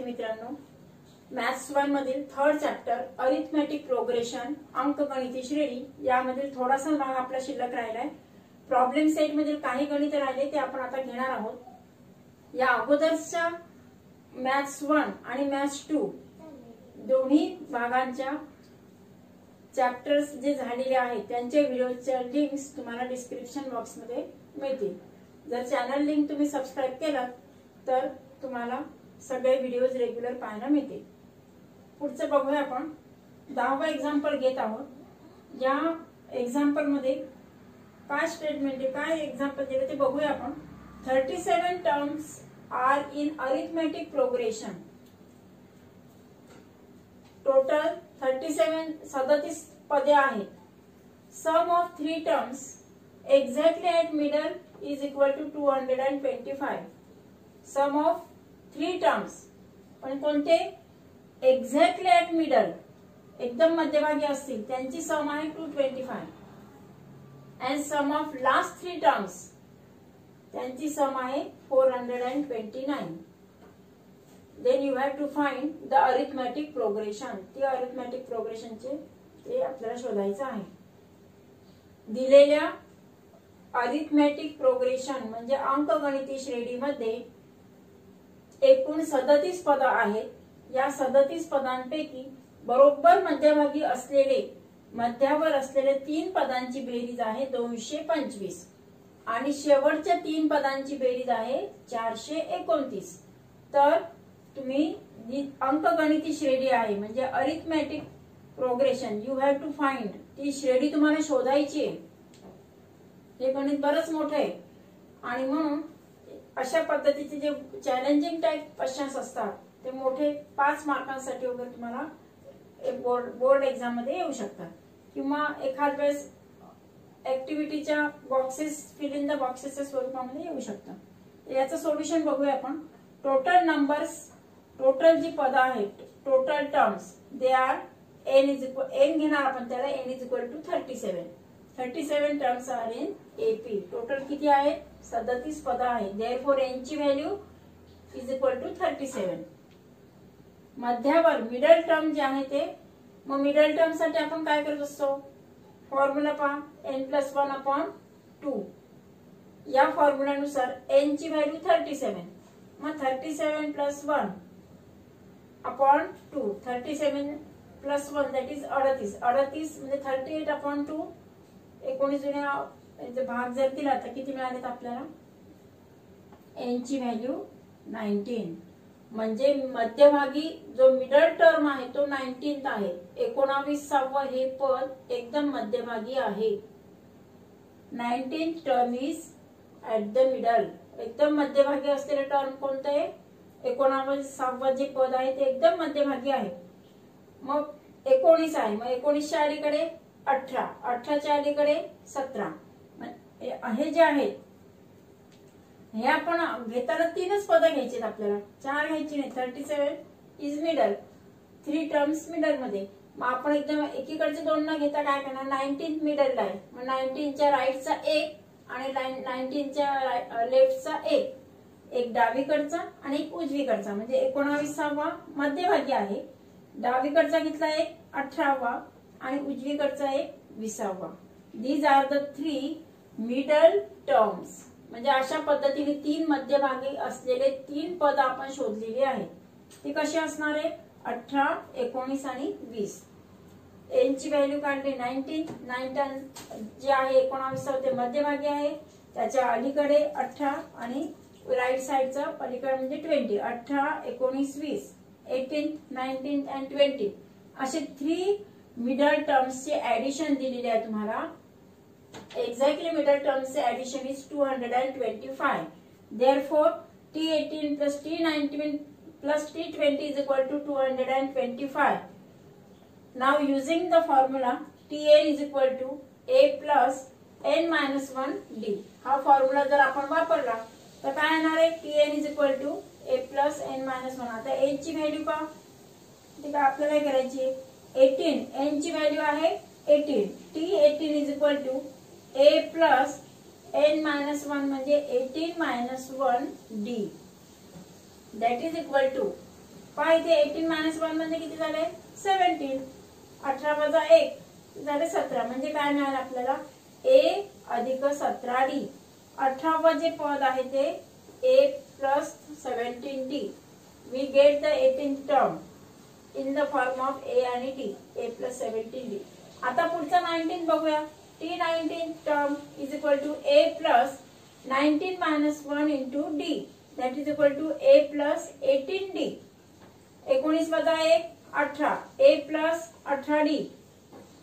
विद्यार्थी मित्रांनो, मॅथ्स 1 मधील थर्ड चॅप्टर अरिथमेटिक प्रोग्रेशन अंकगणिती श्रेणी यामधील थोडासा भाग आपला शिल्लक राहिलाय। प्रॉब्लेम सेट मधील काही गणित राहिले ते आपण आता घेणार आहोत। या अगोदरच्या मॅथ्स 1 आणि मॅथ्स 2 दोन्ही भागांच्या चॅप्टर्स जे झालेले आहेत त्यांचे व्हिडिओच्या लिंक्स तुम्हाला डिस्क्रिप्शन बॉक्स मध्ये मिळतील। जर चॅनल लिंक तुम्ही सबस्क्राइब केलात तर तुम्हाला सगळे व्हिडिओज रेग्युलर पाहायला मिळतील। पुढचं बघूया आपण 10वा एक्झाम्पल घेत आहोत। या एक्झाम्पल मध्ये काय स्टेटमेंट आहे, काय एक्झाम्पल दिले ते बघूया आपण। 37 terms are in arithmetic progression. Total 37 पदे आहेत। Sum of 3 terms exactly at middle is equal to 225। Sum of 3 terms, पण कोणते? एक्झॅक्टली ऍट मिडल, एकदम मध्यभागी असतील त्यांची सम आहे 225। And sum of last 3 terms त्यांची सम आहे 429। Then you have to find the arithmetic progression. ती अरिथमेटिक प्रोग्रेशनचे ते आपल्याला शोधायचं आहे। दिलेल्या अरिथमेटिक प्रोग्रेशन म्हणजे अंकगणिती श्रेणीमध्ये एकूण 37 पद आहेत। या 37 पदांपैकी बरोबर मध्यभागी असलेले मध्यावर असलेले 3 पदांची बेरीज आहे 225 आणि शेवटच्या 3 पदांची बेरीज आहे 429। तर तुम्ही अंकगणिती श्रेणी आहे म्हणजे arithmetic progression you have to find, ती श्रेणी तुम्हाला शोधायची आहे। हे गणित बरंच मोठं आहे आणि म्हणून अशा पद्धतीचे जे चॅलेंजिंग टाइप क्वेश्चन्स असतात ते मोठे 5 मार्कांसाठी वगैरे तुम्हाला बोर्ड एक्झाम मध्ये येऊ शकतात किंवा एखाद वेळेस ऍक्टिव्हिटीच्या बॉक्सेस फिल इन द बॉक्सेसच्या स्वरूपामध्ये येऊ शकतात। याचं सोल्युशन बघूया आपण। टोटल नंबर्स, टोटल जी पद आहेत, total terms they are n घेणार आपण त्याला n is equal to 37 terms are in AP. Total किती आहेत? 37 पद आहेत। देयरफॉर n ची व्हॅल्यू इज इक्वल टू 37। मध्यावर मिडल टर्म जे आहे ते, मग मिडल टर्म साठी आपण काय करत असतो? फॉर्म्युला पहा, n+1/2। या फॉर्म्युलानुसार n ची व्हॅल्यू 37, मग 37 + 1/2, 37 + 1 दॅट इज 38 म्हणजे 38/2। 19 भाग जर दिला तर किती मिळालेत आपल्याला? n ची व्हॅल्यू 19, म्हणजे मध्यभागी जो मिडल टर्म आहे तो 19th आहे। 19वे हे पद एकदम मध्यभागी आहे। 19th term is at the middle. एकदम मध्यभागी असलेले टर्म कोणतं आहे? 19वे जे पद आहे ते एकदम मध्यभागी आहे। मग 19 आहे, मग 19च्या अलीकडे 18, 18च्या अलीकडे 17। हे जे आहेत हे आपण घेताना 3च पद घ्यायचे आपल्याला, 4 घ्यायची नाही। 37 इज मिडल, 3 टर्म्स मिडल मध्ये। मग आपण एकदम एकीकडचे 2 न घेता काय करणार? 19th मिडलला आहे, मग 19च्या राईटचा 1 आणि 19च्या लेफ्टचा 1 डावीकडचा आणि एक उजवीकडचा, म्हणजे 19वा मध्यभागी आहे। डावीकडचा घेतला 1 18वा आणि उजवीकडचा 20वा। These are the 3 middle terms. म्हणजे अशा पद्धतीने 3 मध्यभागी असलेले 3 पद आपण शोधलेले आहेत। ते कसे असणार आहे? 18, 19 आणि 20। n ची व्हॅल्यू काढली 19 जे आहे 19 ते मध्यभागी आहे, त्याच्या अलीकडे 18 आणि राईट साइडचा पलीकडे म्हणजे 20। 18, 19, 20, 18, 19 and 20 असे 3 मिडल टर्म्सचे ऍडिशन दिलेले आहे तुम्हाला। एक्झॅक्टली मिडल टर्म्सचे addition is 225। Therefore T18 + T19 + T20 is equal to 225। Now using the formula Tn is equal to a + n-1d। हा फॉर्म्युला जर आपण वापरला तर काय येणार आहे? Tn is equal to a + n-1। आता n ची व्हॅल्यू पहा, ठीक आहे, आपल्याला काय करायची? 18, n ची व्हॅल्यू आहे 18। T18 is equal to a + n-1 म्हणजे 18 - 1d। that is equal to पहा इथे 18 मायनस 1 म्हणजे किती झाले 17. 18 वजा 1 झाले 17. म्हणजे काय मिळालं आपल्याला a अधिक 17d. 18वे जे पद आहे ते a plus 17d. We get the 18th term in the form of a आणि d. a plus 17d. आता पुढचा 19 बघूया. t19 term is equal to a plus 19 minus 1 into d. That is equal to a plus 18d. 19 वजा 1 18. a plus 18d.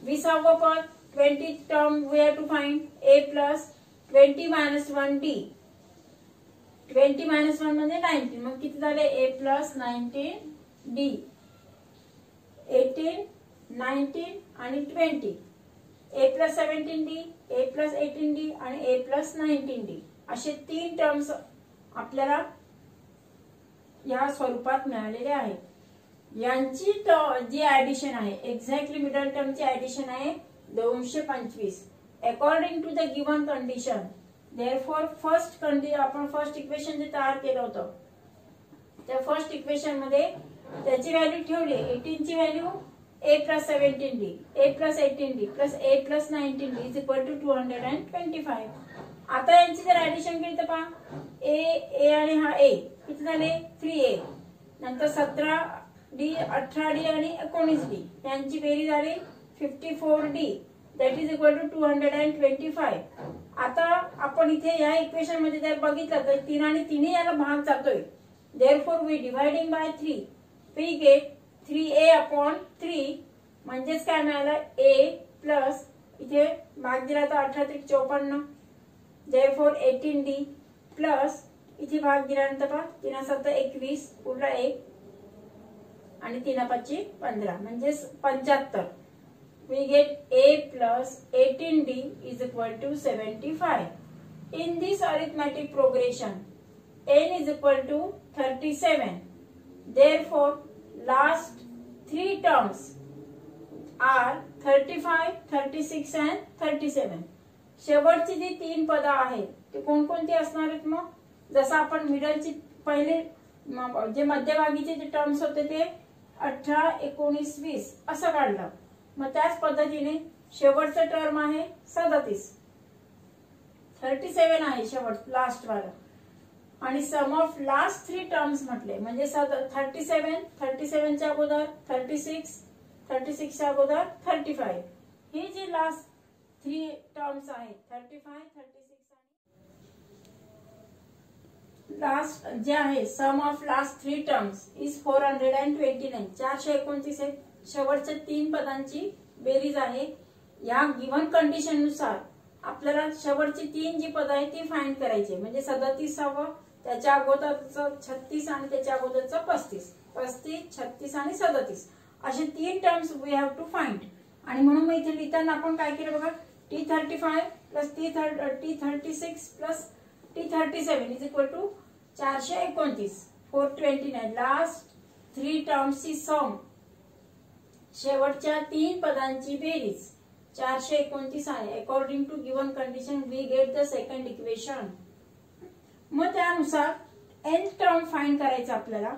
20वे पद 20 term we have to find a plus 20 minus 1d. 20 minus 1 म्हणजे 19. मग किती झाले a प्लस 19d. 18 19 आणि 20. a plus 17d, a plus 18d आणि a plus 19d असे 3 टर्म्स आपल्याला या स्वरूपात मिळालेले आहेत. यांची जी ऍडिशन आहे एक्झॅक्टली मिडल टर्मची ऍडिशन आहे 225 according to the given condition. Therefore आपण फर्स्ट इक्वेशन जे तयार केलं होतं त्या फर्स्ट इक्वेशन मध्ये त्याची व्हॅल्यू ठेवली. 18 ची value a plus 17d, a plus 18d plus a plus 19d is equal to 225. आता यांची जर ऍडिशन केली तर पहा a आणि हा a किती झाले 3a. नंतर 17d 18d आणि 19d यांची बेरीज झाली 54d. That is equal to 225. आता आपण इथे या इक्वेशन मध्ये जर बघितलं तर 3 आणि 3 याला भाग जातोय. Therefore we dividing by 3 we get 3a upon 3 म्हणजेच काय मिळालं a प्लस इथे भाग दिला तर 18 त्रिक 54. देअरफॉर 18d प्लस इथे भाग दिल्यानंतर पहा 3 7 21 पुढला 1 आणि 3 5 15 म्हणजे 75. We get a plus 18d is equal to 75. In this arithmetic progression n is equal to 37. Therefore last 3 terms are 35, 36 and 37. शेवटची जी 3 पद आहेत ते कोणकोणती असणार आहेत? मग जसं आपण मिडलची पहिले जे मध्यभागीचे जे टर्म्स होते ते 18, 19, 20 असं काढलं. मग त्याच पद्धतीने शेवटचं टर्म आहे 37. 37 आहे शेवट लास्ट वाला. आणि सम ऑफ लास्ट 3 टर्म्स म्हटले म्हणजे 37, 37 च्या अगोदर 36, 36 च्या अगोदर 35. ही जी लास्ट 3 टर्म्स आहेत 35, 36 आणि लास्ट जे आहे सम ऑफ लास्ट 3 टर्म्स इज 429. 429 आहे. शेवटच्या 3 पदांची बेरीज आहे. या गिव्हन कंडिशन नुसार आपल्याला शेवटची 3 जी पद आहेत ती फाइंड करायची. म्हणजे 37वा त्याच्या अगोदरचं 36 आणि त्याच्या अगोदरचं 35, 36 आणि 37 असे 3 terms we have to find. आणि म्हणून मग इथे लिहिताना आपण काय केलं बघा t35 plus t36 plus t37 is equal to 429. 429 last 3 टर्म्सची सम शेवटच्या 3 पदांची बेरीज 429 आहे. According to given condition we get the second equation. मग त्यानुसार n टर्म फाइंड करायचं आपल्याला.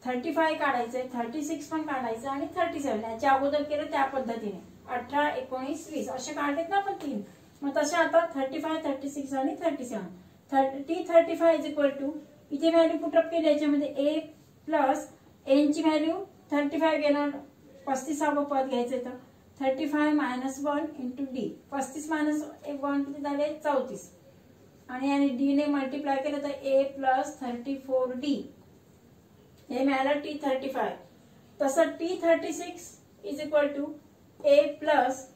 35 काढायचंय, 36 पण काढायचं आणि 37 याच्या अगोदर केलं त्या पद्धतीने 18, 19, 20 असे काढलेत ना आपण 3. मग तसे आता 35, 36 आणि 37. t35 इज इक्वल टू इथे व्हॅल्यू पुटअप केली याच्यामध्ये a प्लस n ची व्हॅल्यू 35 घेणार 35वे पद घ्यायचं तर 35 मायनस 1 इंटू d. 35 मायनस 1 किती झाले 34 आणि d ने मल्टिप्लाय केलं तर a प्लस 34d हे मिळालं t35. तसं t36 is equal to a plus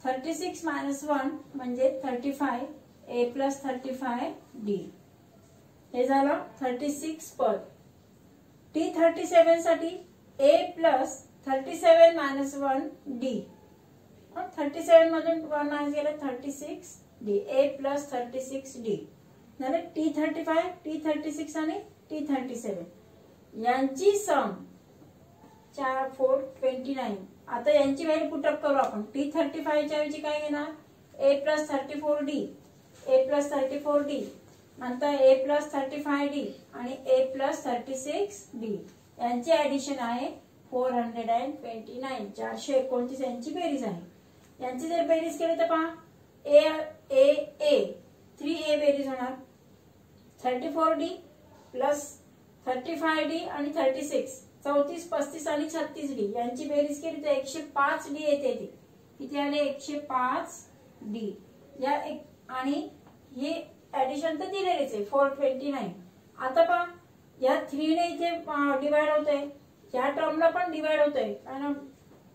36 minus 1 म्हणजे 35 a प्लस 35d हे झालं 36 पद. t37 साठी a प्लस 37 मायनस 1 d. 37 मधून 1 मायनस गेलं 36d a प्लस 36d झाले t35, t36 आणि t37 यांची सम 429. आता यांची व्हॅल्यू पुटअप करू आपण. t35 च्या ऐवजी काय घेणार a plus 34d, a plus 34d नंतर a प्लस 35d आणि a प्लस 36d यांची ऍडिशन आहे 429, 429 यांची बेरीज आहे। यांची जर बेरीज केली तर पहा A 3A बेरीज होणार 34D प्लस 35D आणि 36, 34, 35 आणि 36D यांची बेरीज केली तर 105D येते। ती किती आले 105D या आणि हे ऍडिशन तर दिलेलेच आहे 429। आता पहा या 3 ने इथे डिवाइड होतंय, या टर्मला पण डिवाइड होतंय कारण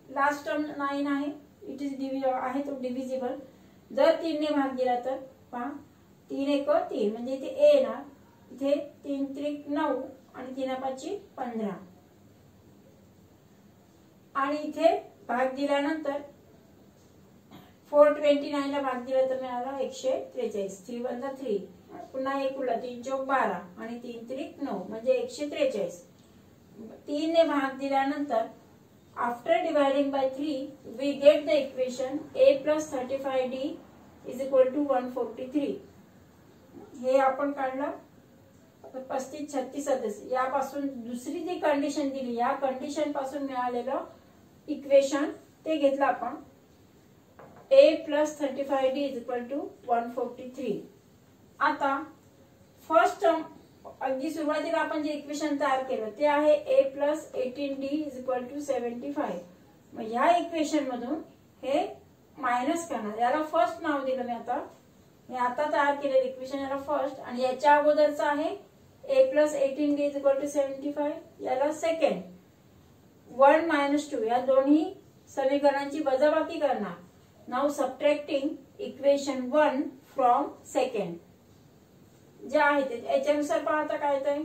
लास्ट टर्म 9 आहे, इट इज आहे तो डिव्हिजिबल। जर 3 ने भाग दिला तर पहा 3 1 3 म्हणजे इथे A येणार, इथे 3 3 9 आणि 3 5 15 आणि इथे भाग दिल्यानंतर 429 ला भाग दिला तर मिळाला 143, 3 1 3 पुन्हा 1 उरला 3 चौक 12 आणि 3 3 9 म्हणजे 143। 3 ने भाग दिल्यानंतर after dividing by 3 we get the equation A plus 35D is equal to 143। हे आपण काढलं 35 36 37 यापासून दुसरी जी कंडिशन दिली या कंडिशन पासून मिळालेलं इक्वेशन ते घेतलं आपण A plus 35D is equal to 143। आता फर्स्ट टर्म अगदी सुरुवातीला आपण जे इक्वेशन तयार केलं ते आहे A plus 18D is equal to 75। मग ह्या इक्वेशन मधून हे मायनस करणार, याला फर्स्ट नाव दिलं मी आता तयार केलेलं इक्वेशन याला फर्स्ट आणि याच्या अगोदरचं आहे A plus 18D is equal to 75 याला सेकंड। 1 minus 2 या दोन्ही समीकरणांची वजाबाकी करणार। Now subtracting equation 1 from second जे आहे ते याच्यानुसार पाहता काय येतंय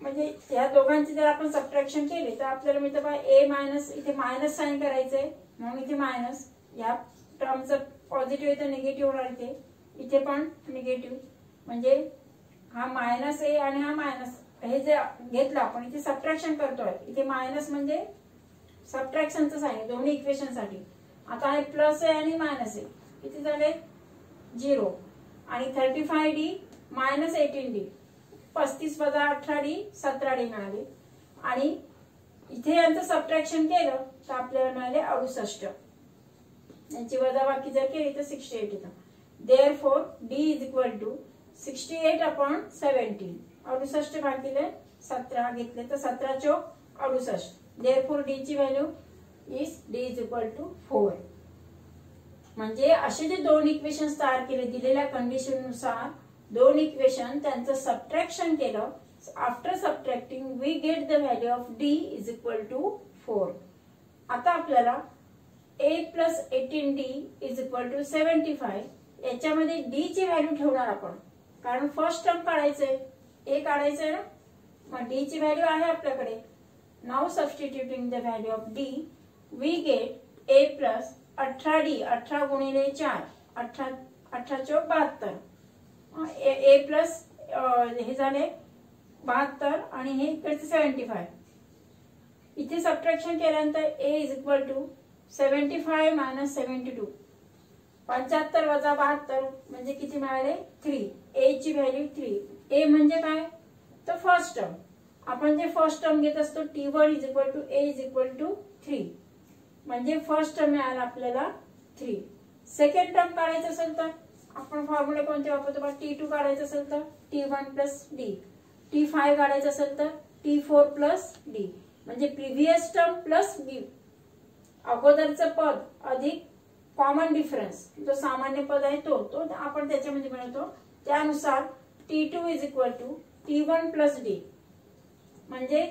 म्हणजे या दोघांची जर आपण सबट्रॅक्शन केली तर आपल्याला मिळतं बघा A मायनस, इथे मायनस साइन करायचंय म्हणून इथे मायनस, या टर्मचं पॉझिटिव्ह इथे निगेटिव्ह होणार, इथे पण निगेटिव्ह म्हणजे हा मायनस A आणि हा मायनस हे जे घेतलं आपण इथे सबट्रॅक्शन करतोय, इथे मायनस म्हणजे सबट्रॅक्शनचं साइन दोन्ही इक्वेशन साठी। आता हे प्लस आहे आणि मायनस आहे किती झाले 0 आणि 35D मायनस 18D 35 वजा 18D 17D मिळाले आणि इथे यांचं सबट्रॅक्शन केलं तर आपल्याला मिळाले 68, यांची वजाबाकी जर केली तर 68 येतं। Therefore D is equal to 68 upon 17, 68 भागिले 17 घेतले तर 17 चौक 68। देअरफॉर D ची value is D is equal to 4। म्हणजे असे जे दोन इक्वेशन तयार केले दिलेल्या कंडिशन नुसार दोन इक्वेशन त्यांचं सबट्रॅक्शन केलं, after subtracting we get the value of D is equal to 4। आता आपल्याला A plus 18D is equal to 75 याच्यामध्ये D ची व्हॅल्यू ठेवणार आपण कारण फर्स्ट टर्म काढायचंय A काढायचंय ना, मग D ची व्हॅल्यू आहे आपल्याकडे। Now substituting the value of D we get A plus 18D 18 गुणिले 4 18 चौक 72 A प्लस हे झाले 72 आणि हे इकडचे 75। इथे सबट्रॅक्शन केल्यानंतर A is equal to 75 minus 72 75 वजा 72 म्हणजे किती मिळाले 3। A ची व्हॅल्यू 3। A म्हणजे काय तर फर्स्ट टर्म, आपण जे फर्स्ट टर्म घेत असतो T1 is equal to A is equal to 3 म्हणजे फर्स्ट टर्म मिळाला आपल्याला 3। सेकंड टर्म काढायचं असेल तर आपण फॉर्म्युला कोणते वापरतो बघा, T2 काढायचं असेल तर T1 प्लस D, T5 काढायचं असेल तर T4 प्लस D म्हणजे प्रिव्हियस टर्म प्लस B अगोदरचं पद अधिक कॉमन डिफरन्स जो सामान्य पद आहे तो आपण त्याच्यामध्ये मिळवतो। त्यानुसार T2 is equal to T1 plus D म्हणजे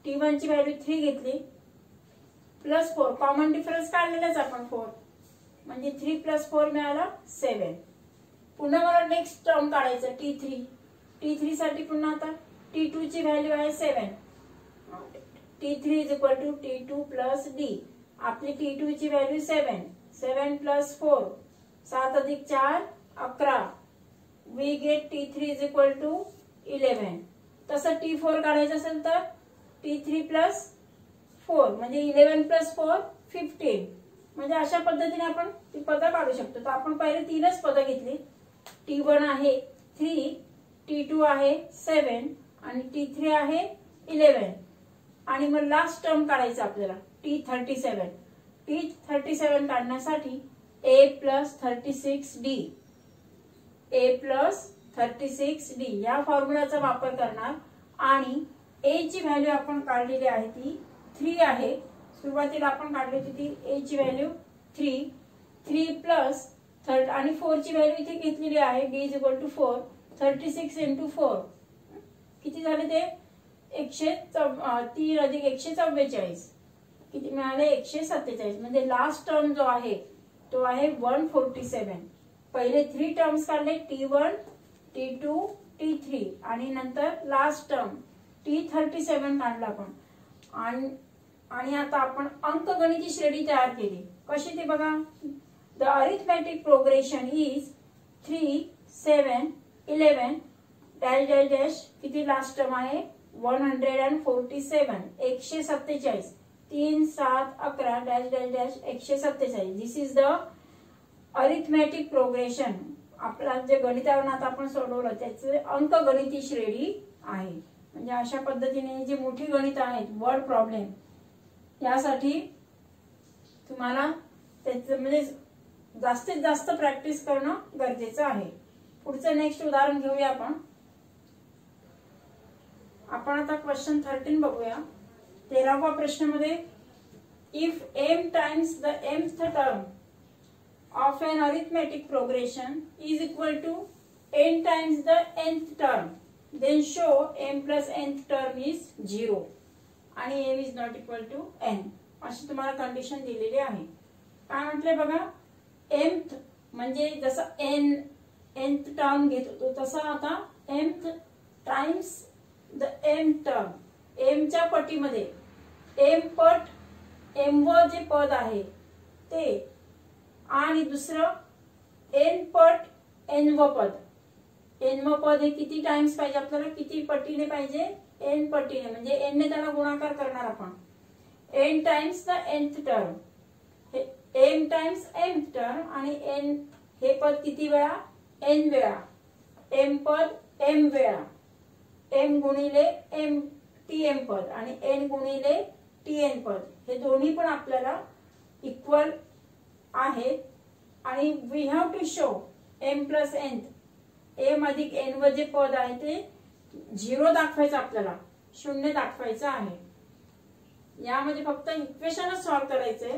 T1 ची व्हॅल्यू 3 घेतली प्लस 4 कॉमन डिफरन्स काढलेलाच आपण 4 म्हणजे 3 प्लस 4 मिळाला 7। पुन्हा मला नेक्स्ट टर्म काढायचं T3 साठी पुन्हा आता T2 ची व्हॅल्यू आहे 7, T3 is equal to T2 plus D आपली T2 ची व्हॅल्यू 7 प्लस 4 7 अधिक 4 11 we get T3 is equal to 11। तसं T4 काढायचं असेल तर T3 प्लस 4 म्हणजे 11 प्लस 4 15 म्हणजे अशा पद्धतीने आपण ती पदं काढू शकतो। तर आपण पहिले तीनच पदं घेतली, T1 आहे 3, T2 आहे 7 आणि T3 आहे 11। आणि मग लास्ट टर्म काढायचं आपल्याला T37. T37 काढण्यासाठी A प्लस 36D या फॉर्म्युलाचा वापर करणार आणि A ची व्हॅल्यू आपण काढलेली आहे ती 3 आहे. सुरुवातीला आपण काढली होती ती A ची व्हॅल्यू 3 प्लस आणि 4 ची व्हॅल्यू इथे घेतलेली आहे D is equal to 4. 36 into 4 किती झाले ते 103 अधिक 144 किती मिळाले 147. म्हणजे लास्ट टर्म जो आहे तो आहे 147. पहिले 3 टर्म्स काढले T1 T2 T3 आणि नंतर लास्ट टर्म T37 काढला आपण. आणि आता आपण अंकगणिती श्रेणी तयार केली. कशी ती बघा. The arithmetic progression is 3 7 11 dash dash dash किती लास्ट टर्म आहे 147 147 3 7 11 dash dash dash 147. This is the arithmetic progression. आपला जे गणितावरून आता आपण सोडवलं त्याचे अंकगणिती श्रेणी आहे. म्हणजे अशा पद्धतीने जी मोठी गणित आहेत वर्ड प्रॉब्लेम यासाठी तुम्हाला त्याचं म्हणजे जास्तीत जास्त प्रॅक्टिस करणं गरजेचं आहे. पुढचं नेक्स्ट उदाहरण घेऊया आपण. आता क्वेश्चन 13 बघूया. 13वा प्रश्नामध्ये if m times the mth term of an arithmetic progression is equal to n times the nth term, then show m plus nth term is 0 आणि m is not equal to n अशी तुम्हाला condition दिलेली आहे. काय म्हटले बघा. mth म्हणजे जसं nth टर्म घेत होतो तसं आता mth times the m term m च्या पटीमध्ये m पट m व जे पद आहे ते आणि दुसरं n पट n व पद. n व पद हे किती टाइम्स पाहिजे आपल्याला किती पटीने पाहिजे n पटीने म्हणजे n ने त्याला गुणाकार करणार आपण. n times the nth term हे m टाइम्स mth टर्म आणि n हे पद किती वेळा n वेळा m पद m वेळा m गुणिले m tm पद आणि n गुणिले tn पद हे दोन्ही पण आपल्याला इक्वल आहेत आणि we have to show m plus n m अधिक n व जे पद आहे ते 0 दाखवायचं आपल्याला 0 दाखवायचं आहे. यामध्ये फक्त इक्वेशनच सॉल्व्ह करायचंय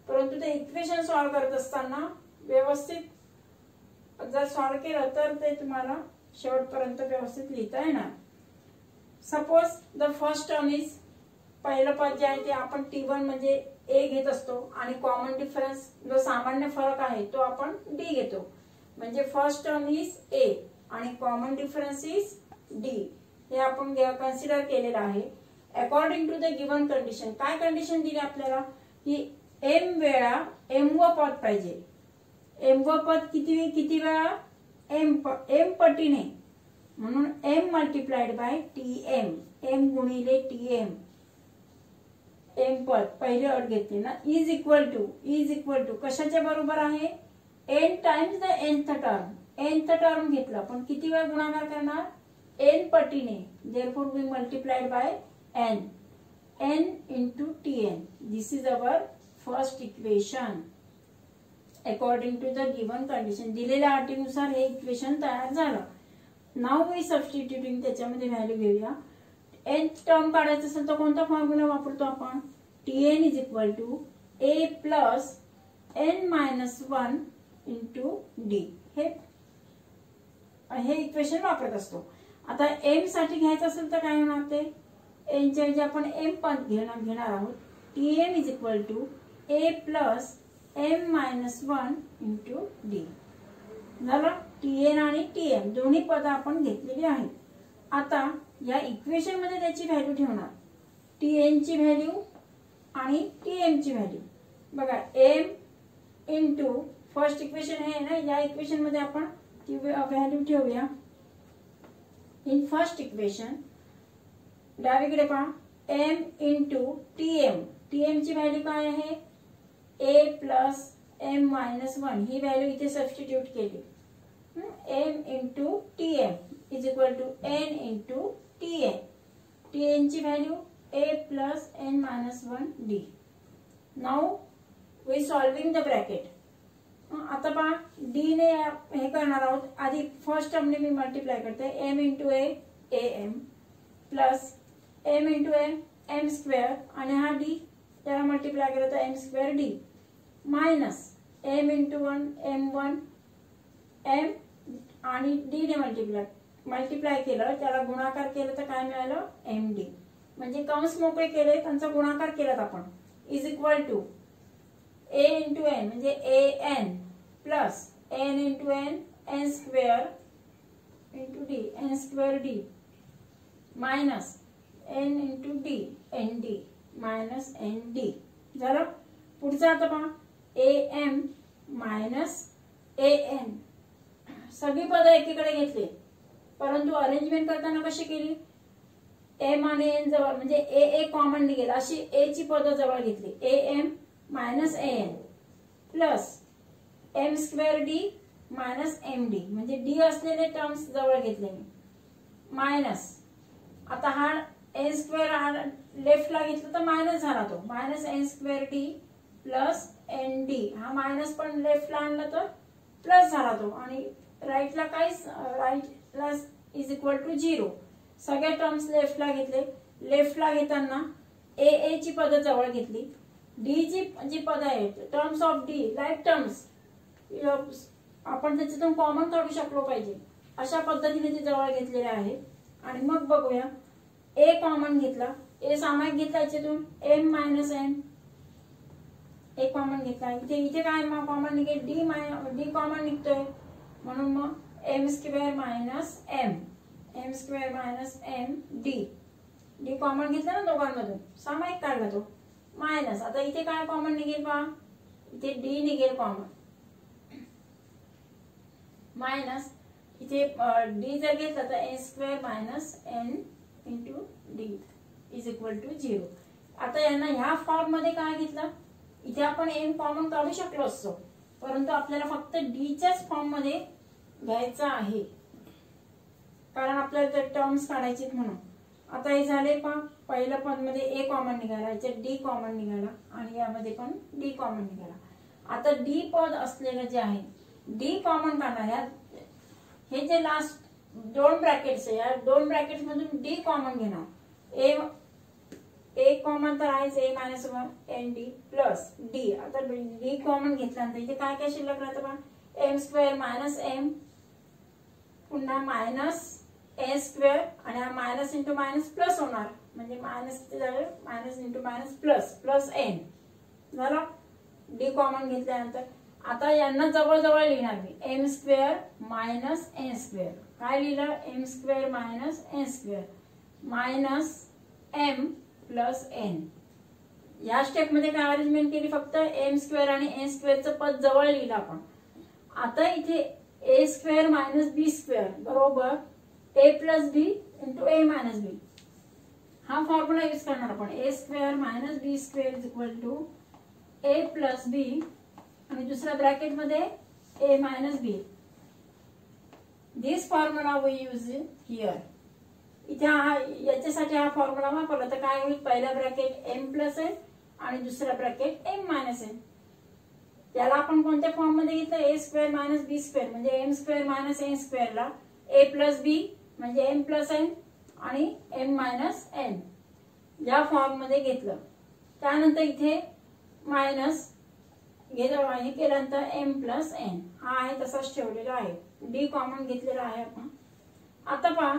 परंतु ते इक्वेशन सॉल्व्ह करत असताना व्यवस्थित जर सॉल्व्ह केलं तर ते तुम्हाला शेवटपर्यंत व्यवस्थित लिहिता येणार. Suppose the first term is पहिलं पद जे आहे ते आपण T1 म्हणजे A घेत असतो आणि कॉमन डिफरन्स जो सामान्य फरक आहे तो आपण D घेतो. म्हणजे फर्स्ट टर्म इज A आणि कॉमन डिफरन्स इज D हे आपण कन्सिडर केलेलं आहे. According to the given condition काय कंडिशन दिली आपल्याला की m वेळा m व पद पाहिजे. m व पद किती वेळा m पटीने म्हणून m multiplied by tm m गुणिले tm m पद पहिले अट घेतली ना इज इक्वल टू कशाच्या बरोबर आहे n times the nth term. nth term घेतला पण किती वेळा गुणाकार करणार n पटीने. Therefore we multiplied by n into tn. This is our first equation according to the given condition. दिलेल्या अटीनुसार हे इक्वेशन तयार झालं. नाउ वी सबस्टिट्यूटिंग त्याच्यामध्ये व्हॅल्यू घेऊया. nth टर्म काढायचं असेल तर कोणता फॉर्म्युला वापरतो आपण tn is equal to a plus n minus 1 into d हे इक्वेशन वापरत असतो. आता m साठी घ्यायचं असेल तर काय होणार ते n च्या ऐवजी आपण m पद घेणार आहोत. tm is equal to a plus m minus 1 into d झालं. tn आणि tm दोन्ही पद आपण घेतलेली आहेत. आता या इक्वेशन मध्ये त्याची व्हॅल्यू ठेवणार tn ची व्हॅल्यू आणि tm ची व्हॅल्यू. बघा m इंटू फर्स्ट इक्वेशन हे ना या इक्वेशन मध्ये आपण ती व्हॅल्यू ठेवूया. इन फर्स्ट इक्वेशन डावीकडे पहा m इंटू tm ची व्हॅल्यू काय आहे a प्लस m मायनस 1 ही व्हॅल्यू इथे सबस्टिट्यूट केली. m into tm is equal to n into tn ची value a plus n minus 1 d. Now we solving the bracket. आता पहा d ने हे करणार आहोत. आधी फर्स्ट टर्मने मी मल्टिप्लाय करते. m into a am plus m into m square आणि हा d त्याला मल्टिप्लाय केलं तर m square d minus m into 1 m1 m आणि d ने मल्टिप्लाय केलं, त्याला गुणाकार केलं तर काय मिळालं md. म्हणजे कंस मोकळे केले, त्यांचा गुणाकार केलात आपण is equal to a into n म्हणजे an plus n into n square into d n square d minus n into d nd minus nd. झालं. पुढचं आता पहा am मायनस an. सगळी पदं एकीकडे घेतली, परंतु अरेंजमेंट करताना कशी केली, m आणि n जवळ म्हणजे a कॉमन निघेल अशी a ची पदं जवळ घेतली. am minus an plus m square d minus md म्हणजे d असलेले टर्म्स जवळ घेतले मी मायनस. आता हा n स्क्वेअर लेफ्टला घेतला तर मायनस झाला, तो minus n square d plus nd. हा मायनस पण लेफ्टला आणला तर प्लस झाला तो, आणि राईटला काहीच राईटला इज इक्वल टू 0. सगळे टर्म्स लेफ्टला घेतले. लेफ्टला घेताना a ची पदं जवळ घेतली. d ची जी पदं आहेत terms of d like terms आपण त्याच्यातून कॉमन काढू शकलो पाहिजे अशा पद्धतीने ते जवळ घेतलेले आहेत. आणि मग बघूया a कॉमन घेतला, a सामायिक घेतला याच्यातून m minus n a common घेतला. इथे काय कॉमन निघेल d कॉमन निघतोय म्हणून मग m square minus m square minus m d common घेतला ना दोघांमधून, सामायिक काढला तो मायनस. आता इथे काय कॉमन निघेल पहा, इथे d निघेल कॉमन मायनस. इथे d जर घेतला तर a square minus n into d is equal to 0. आता यांना ह्या फॉर्म मध्ये काय घेतलं, इथे आपण m कॉमन काढू शकलो असतो, परंतु आपल्याला फक्त d च्याच फॉर्म मध्ये घ्यायचं आहे कारण आपल्याला ते टर्म्स काढायचे म्हणून. आता हे झाले पहा, पहिल्या पद मध्ये a कॉमन निघाला, याच्यात d कॉमन निघाला आणि यामध्ये पण d कॉमन निघाला. आता d पद असलेलं जे आहे d कॉमन काढणार. हे जे लास्ट दोन ब्रॅकेट्स आहे, या दोन ब्रॅकेट्स मधून d कॉमन घेणार. a कॉमन तर आहेच, a minus nd plus d. आता d कॉमन घेतल्यानंतर इथे काय काय शिल्लक राहतं पहा, m स्क्वेअर मायनस m पुन्हा मायनस a स्क्वेअर आणि हा मायनस इंटू मायनस प्लस होणार म्हणजे मायनस झालं minus into minus plus plus n झालं. d कॉमन घेतल्यानंतर आता यांना जवळ जवळ लिहिणार मी m square minus n square. काय लिहिलं, m square minus n square minus m plus n. या स्टेप मध्ये काय अरेंजमेंट केली, फक्त m स्क्वेअर आणि n स्क्वेअरचं पद जवळ लिहिलं आपण. आता इथे a square minus b square बरोबर a plus b into a minus b हा फॉर्म्युला यूज करणार आपण. a square minus b square is equal to a plus b आणि दुसऱ्या ब्रॅकेट मध्ये a minus b. This formula we use here. इथे याच्यासाठी हा फॉर्म्युला वापरला तर काय होईल, पहिला ब्रॅकेट m प्लस n आणि दुसरा ब्रॅकेट m मायनस n. त्याला आपण कोणत्या फॉर्म मध्ये घेतलं, a square minus b square म्हणजे m square minus n स्क्वेअरला a plus b म्हणजे m प्लस n आणि m मायनस n या फॉर्म मध्ये घेतलं. त्यानंतर इथे मायनस हे केल्यानंतर m प्लस n हा आहे तसाच ठेवलेला आहे. d कॉमन घेतलेला आहे आपण. आता पहा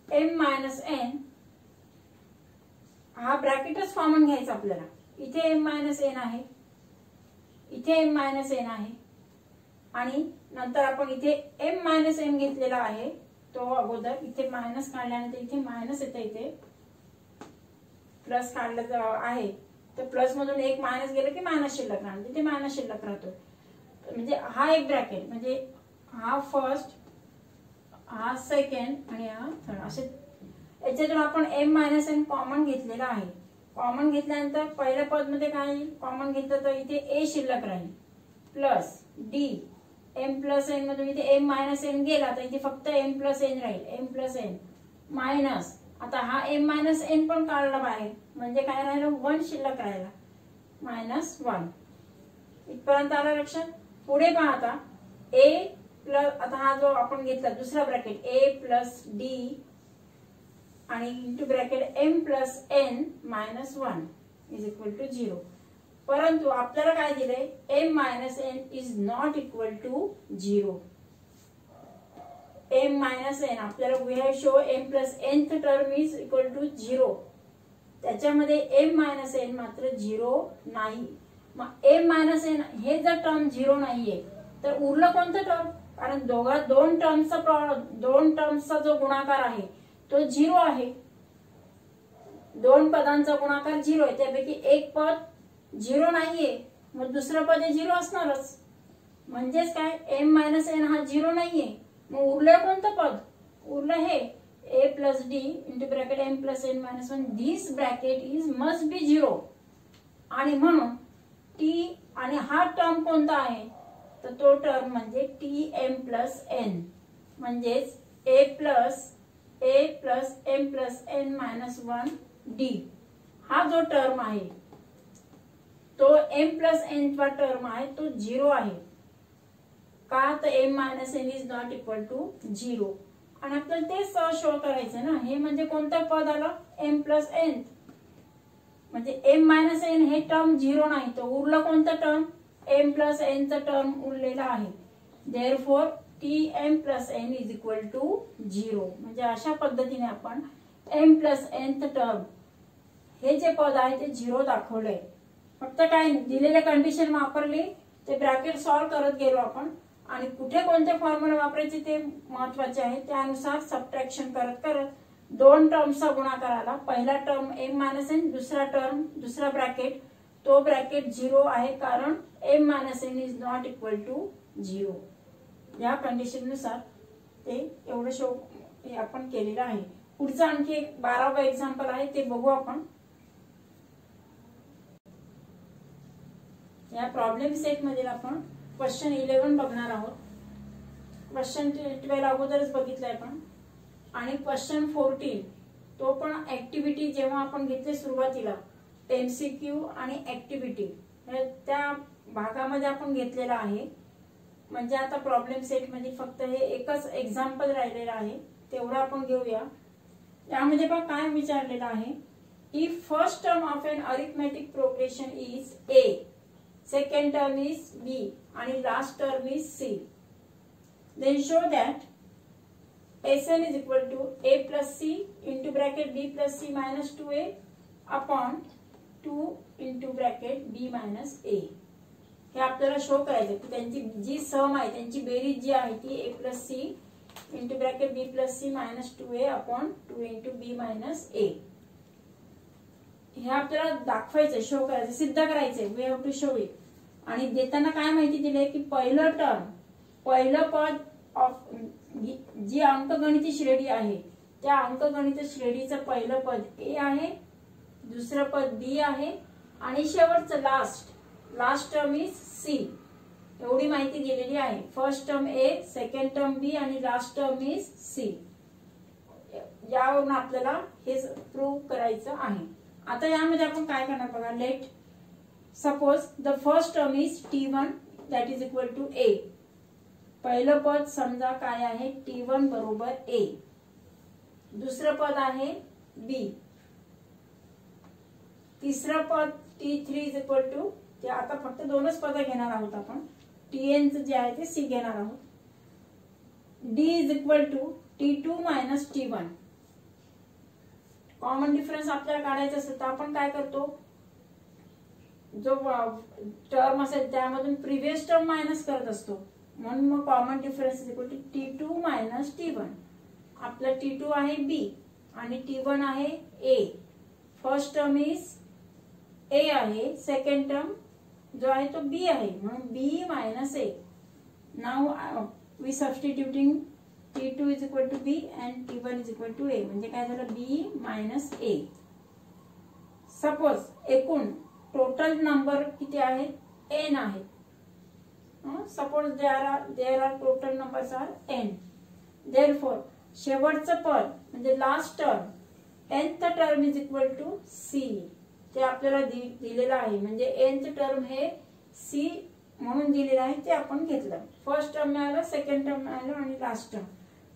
m मायनस n हा ब्रॅकेटच कॉमन घ्यायचा आपल्याला. इथे m मायनस n आहे, इथे m मायनस n आहे आणि नंतर आपण इथे m मायनस n घेतलेला आहे तो अगोदर. इथे मायनस काढल्यानंतर इथे मायनस येते, इथे प्लस काढलं आहे तर प्लस मधून एक मायनस गेलं की मायनस शिल्लक राहणार, तिथे मायनस शिल्लक राहतो. म्हणजे हा एक ब्रॅकेट म्हणजे हा फर्स्ट हा सेकंड आणि हा थर्ड असे याच्यातून आपण m मायनस n कॉमन घेतलेला आहे. कॉमन घेतल्यानंतर पहिल्या पद मध्ये काय कॉमन घेतलं तर इथे a शिल्लक राहील plus d m plus n मधून इथे m मायनस n गेला तर इथे फक्त m प्लस n राहील, m प्लस n मायनस आता हा m मायनस एन पण काढला बाहेर, म्हणजे काय राहिलं 1 शिल्लक राहिला, -1 इथपर्यंत आलं लक्षात. पुढे पहा आता a प्लस, आता हा जो आपण घेतला दुसरा ब्रॅकेट a प्लस डी आणि into bracket m plus n minus 1 is equal to 0. परंतु आपल्याला काय दिलंय, m minus n is not equal to 0. m minus n आपल्याला we have show m plus nth term is equal to 0. त्याच्यामध्ये m minus n मात्र 0 नाही. मग m minus n हे जर टर्म 0 नाहीये तर उरलं कोणतं टर्म, कारण दोन टर्म्सचा जो गुणाकार आहे तो 0 आहे. दोन पदांचा गुणाकार 0 आहे, त्यापैकी एक पद 0 नाहीये, मग दुसरं पद हे 0 असणारच. म्हणजेच काय, m मायनस n हा 0 नाहीये, मग उरलं कोणतं पद, उरलं हे a plus D into bracket m plus n minus 1. This bracket is must be 0. आणि म्हणून t आणि हा टर्म कोणता आहे, तर तो टर्म म्हणजे tm प्लस n, म्हणजेच a plus m plus n minus 1 d. हा जो टर्म आहे तो m प्लस n चा टर्म आहे तो 0 आहे. का, तर m minus n is not equal to 0. आणि आपल्याला ते शो करायचं ना, हे म्हणजे कोणतं पद आलं, m प्लस n, म्हणजे m मायनस n हे टर्म 0 नाही, तर उरलं कोणतं टर्म, m प्लस n चं टर्म उरलेला आहे. Therefore tm plus n is equal to 0. म्हणजे अशा पद्धतीने आपण m प्लस n टर्म हे जे पद आहे ते 0 दाखवलंय. फक्त काय दिलेले कंडिशन वापरली, ते ब्रॅकेट सॉल्व्ह करत गेलो आपण, आणि कुठे कोणते फॉर्म्युला वापरायचे ते महत्वाचे आहे. त्यानुसार सबट्रॅक्शन करत करत दोन टर्मचा गुणाकार आला. पहिला टर्म m मायनस n, दुसरा टर्म दुसरा ब्रॅकेट, तो ब्रॅकेट 0 आहे, कारण m minus n is not equal to 0. या कंडिशन नुसार ते एवढं शो आपण केलेलं आहे. पुढचं आणखी एक 12वा एक्झाम्पल आहे, ते बघू आपण. या प्रॉब्लेम सेट मधील आपण क्वेश्चन 11 बघणार आहोत. क्वेश्चन 12 अगोदरच बघितलंय आपण, आणि क्वेश्चन 14 तो पण ऍक्टिव्हिटी जेव्हा आपण घेतले सुरुवातीला एमसीक्यू आणि ऍक्टिव्हिटी त्या भागामध्ये आपण घेतलेला आहे. म्हणजे आता प्रॉब्लेम सेट मध्ये फक्त हे एकच एक्झाम्पल राहिलेलं आहे, तेवढं आपण घेऊया. यामध्ये पण काय विचारलेलं आहे, if first term of an arithmetic progression is a, second term is b and last term is c, then show that Sn is equal to a plus c into bracket b plus c minus 2a upon 2 into bracket b minus a. हे आपल्याला show करायचं की त्यांची जी सम आहे त्यांची बेरीज जी आहे ती a plus c into bracket b plus c minus 2a upon 2 into b minus a. हे आपल्याला दाखवायचं, शो करायचं, सिद्ध करायचंय. We have to show it. आणि देताना काय माहिती दिले की पहिलं पद ऑफ जी अंकगणित श्रेणी आहे त्या अंकगणित श्रेणीचं पहिलं पद a आहे, दुसरं पद b आहे, आणि शेवटचं लास्ट टर्म इज c. एवढी माहिती दिलेली आहे. First term a, second term b आणि लास्ट टर्म इज c. यावरून आपल्याला हे प्रूव्ह करायचं आहे. आता यामध्ये आपण काय करणार बघा. Let suppose the first term is t1 that is equal to a. पहिलं पद समजा काय आहे, t1 बरोबर a. दुसरं पद आहे b. तिसरं पद t3 इज इक्वल टू, ते आता फक्त दोनच पद घेणार आहोत आपण. tn जे आहे ते c घेणार आहोत. d is equal to t2 minus t1. Common difference आपल्याला काढायचा असेल तर आपण काय करतो, जो टर्म असेल त्यामधून प्रिव्हियस टर्म मायनस करत असतो. म्हणून मग common difference is equal to t2 minus t1. आपला t2 आहे b आणि t1 आहे a. First term is a आहे, सेकंड टर्म जो आहे तो b आहे, म्हणून b minus a. Now we substituting t2 is equal to b and t1 is equal to a. म्हणजे काय झालं, b मायनस a. सपोज एकूण टोटल नंबर किती आहेत, n आहेत. Suppose there are total numbers are n. Therefore शेवटचं पद म्हणजे last term nth term is equal to C, ते आपल्याला दिलेलं आहे. म्हणजे nth टर्म हे सी म्हणून दिलेलं आहे, ते आपण घेतलं. फर्स्ट टर्म मिळालं, सेकंड टर्म मिळालं आणि लास्ट टर्म.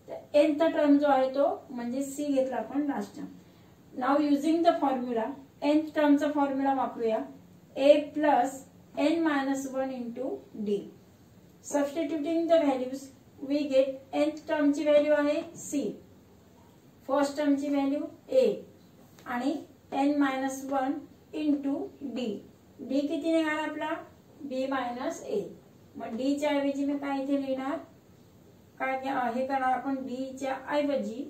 तर nth टर्म जो आहे तो म्हणजे सी घेतला आपण last term. Now using the formula, nth टर्मचा फॉर्म्युला वापरूया. a plus n minus 1 into D. Substituting the values we get nth टर्मची व्हॅल्यू आहे सी, फर्स्ट टर्मची व्हॅल्यू a आणि n minus 1 into D. D किती निघाला आपला b मायनस a. मग d च्या ऐवजी मी काय इथे लिहिणार, काय हे करणार आपण, d च्या ऐवजी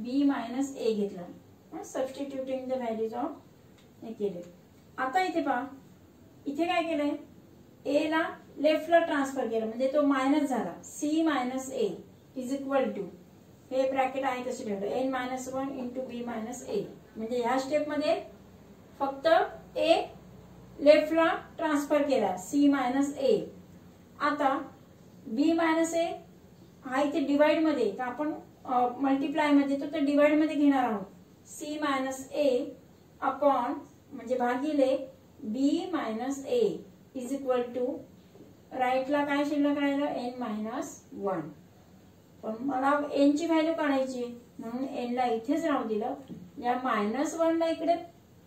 b मायनस a घेतला. सबस्टिट्यूटिंग द व्हॅल्यूज ऑफ हे केले. आता इथे पहा, इथे काय केलंय, a ला लेफ्टला ट्रान्सफर केलं म्हणजे तो मायनस झाला. c minus a is equal to, हे ब्रॅकेट आहे तसे ठेवलं, n minus 1 into b minus a. म्हणजे ह्या स्टेप मध्ये फक्त a लेफ्टला ट्रान्सफर केला, c मायनस a. आता b मायनस a हा इथे डिवाइड मध्ये, तर आपण मल्टिप्लाय मध्ये तो डिवाइड मध्ये घेणार आहोत. c मायनस a अपॉन म्हणजे भागिले b minus a is equal to, राईटला काय शिल्लक राहिलं, n मायनस 1. पण मला n ची व्हॅल्यू काढायची म्हणून n ला इथेच राहू दिलं. या मायनस 1 ला इकडे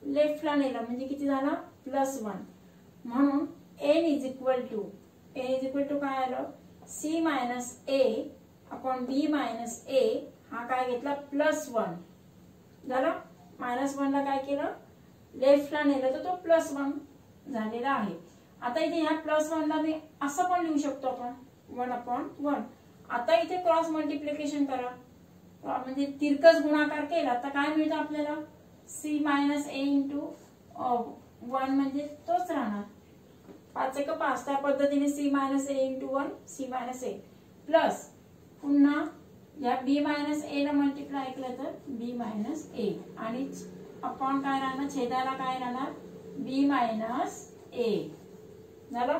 लेफ्टला नेलं म्हणजे किती झाला, प्लस 1. म्हणून n इज इक्वल टू काय आलं, c minus a upon b minus a. हा काय घेतला, प्लस 1 झाला. मायनस 1 ला काय केलं, लेफ्टला नेलं तर तो प्लस 1 झालेला आहे. आता इथे ह्या प्लस 1 ला मी असं पण लिहू शकतो आपण, 1 अपॉन 1. आता इथे क्रॉस मल्टिप्लिकेशन करा, म्हणजे तिरकस गुणाकार केला तर काय मिळतं आपल्याला, c मायनस a इंटू 1 म्हणजे तोच राहणार, 5 एक 5. त्या पद्धतीने c minus a into 1 c minus a plus पुन्हा या b मायनस a ला मल्टिप्लाय केलं तर b मायनस a आणि अपॉन काय राहणार, छेदाला काय राहणार, b मायनस a झालं.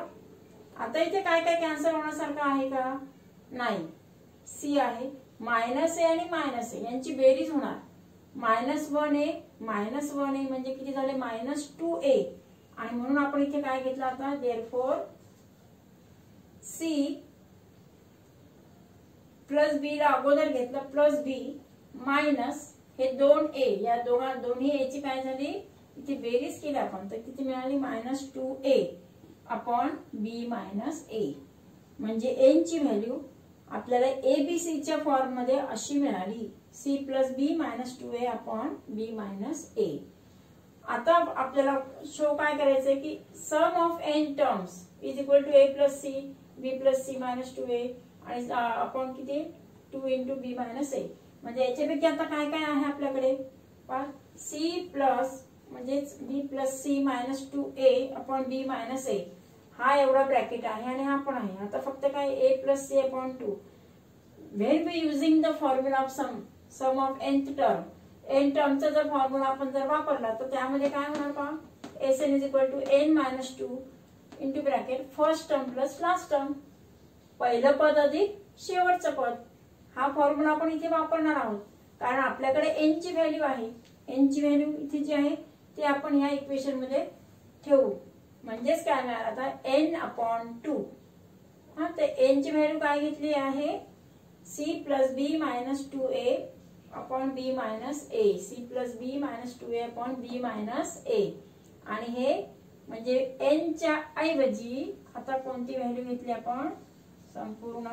आता इथे काय काय कॅन्सल होण्यासारखं आहे का, नाही. c आहे, मायनस a आणि मायनस a यांची बेरीज होणार, मायनस 1a म्हणजे किती झाले, मायनस 2a. आणि म्हणून आपण इथे काय घेतलं आता, देअरफॉर c प्लस b ला अगोदर घेतलं, प्लस b मायनस हे 2a, या दोन्ही a ची काय झाली, इथे बेरीज केली आपण तर किती मिळाली, minus 2a upon b minus a. म्हणजे n ची व्हॅल्यू आपल्याला abc च्या फॉर्म मध्ये अशी मिळाली, c plus b minus 2a upon b minus a. आता आपल्याला शो काय करायचंय की sum of n terms is equal to a plus c b plus c minus 2a आणि अपॉन किती 2 इंटू b मायनस a. म्हणजे याच्यापैकी आता काय काय आहे आपल्याकडे, c प्लस म्हणजे b plus c minus 2a upon b minus a. हा एवढा ब्रॅकेट आहे आणि हा पण आहे. आता फक्त काय a plus c upon 2. When we using the formula of sum of nth term, n टर्मचा जर फॉर्म्युला आपण जर वापरला तर त्यामध्ये काय होणार पहा, sn is equal to n minus 2 into bracket first term plus last term, पहिलं पद अधिक शेवटचं पद. हा फॉर्म्युला आपण इथे वापरणार आहोत कारण आपल्याकडे n ची व्हॅल्यू आहे. n ची व्हॅल्यू इथे जी आहे ती आपण या इक्वेशन मध्ये ठेवू. म्हणजेच काय मिळालं आता n अपॉन 2. हा, तर n ची व्हॅल्यू काय घेतली आहे, c plus b minus 2a upon b minus a. c plus b minus 2a upon b minus a. आणि हे म्हणजे n च्या ऐवजी आता कोणती व्हॅल्यू घेतली आपण, संपूर्ण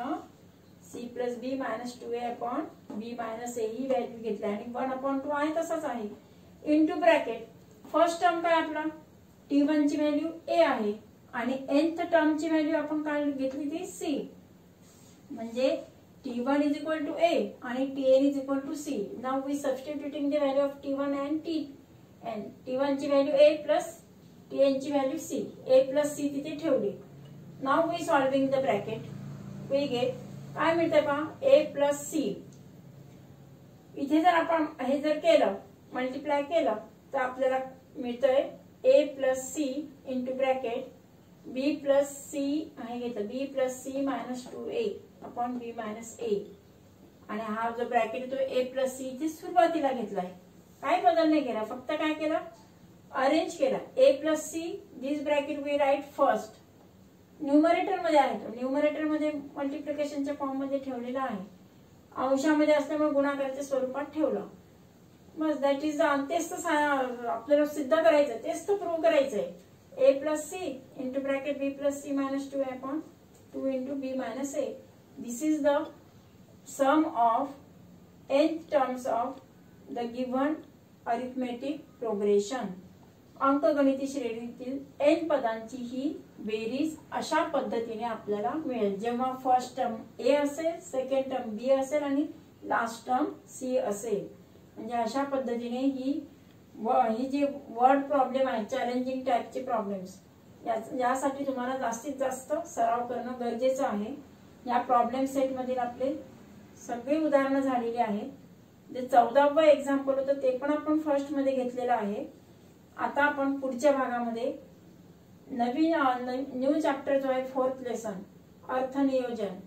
c plus b minus 2a upon b minus a he value घेतली आणि 1 अपॉन 2 आहे तसाच आहे. इंटू ब्रॅकेट फर्स्ट टर्म काय आपला t1 ची व्हॅल्यू a आहे आणि nth टर्म ची व्हॅल्यू आपण काय घेतली ती c. म्हणजे t1 is equal to a आणि tn is equal to c. Now we substituting the value of t1 and tn. t1 ची व्हॅल्यू a प्लस tn ची value c. a plus c तिथे ठेवली. Now we solving the bracket. We get काय मिळतंय पहा, a plus c. इथे जर आपण हे जर केलं मल्टिप्लाय केलं तर आपल्याला मिळतंय a plus c into bracket b plus c आहे घेतलं b plus c minus 2a upon b minus a. आणि हा जो ब्रॅकेट तो a प्लस c इथे सुरुवातीला घेतलाय काय बदल नाही केला, फक्त काय केलं, अरेंज केला. a plus C this bracket we write first. Numerator मध्ये आहे, तो न्यूमरेटर मध्ये मल्टिप्लिकेशनच्या फॉर्म मध्ये ठेवलेला आहे, अंशामध्ये असल्यामुळे गुणाकाराच्या स्वरूपात ठेवलं. बस दॅट इज द. तेच तर आपल्याला सिद्ध करायचं, तेच तर प्रूव्ह करायचंय. a plus C into bracket b plus C minus 2 upon 2 into b minus a. This is the sum of n terms of the given arithmetic progression. अंकगणिती श्रेणीतील n पदांची ही बेरीज अशा पद्धतीने आपल्याला मिळेल, जेव्हा फर्स्ट टर्म a असेल, सेकंड टर्म b असेल आणि लास्ट टर्म c असेल. म्हणजे अशा पद्धतीने ही जी वर्ड प्रॉब्लेम आहे, चॅलेंजिंग टाईपचे प्रॉब्लेम्स, यासाठी तुम्हाला जास्तीत जास्त सराव करणं गरजेचं आहे. या प्रॉब्लेम सेट मधील आपले सगळे उदाहरणं झालेली आहेत. जे 14वे एक्झाम्पल होतं ते पण आपण फर्स्ट मध्ये घेतलेलं आहे. आता आपण पुढच्या भागामध्ये नवीन न्यू चॅप्टर जो आहे 4th लेसन अर्थनियोजन,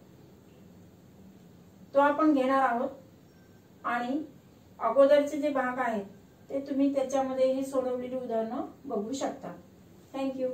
तो आपण घेणार आहोत. आणि अगोदरचे जे भाग आहेत ते तुम्ही त्याच्यामध्ये हे सोडवलेली उदाहरणं बघू शकता. थँक्यू.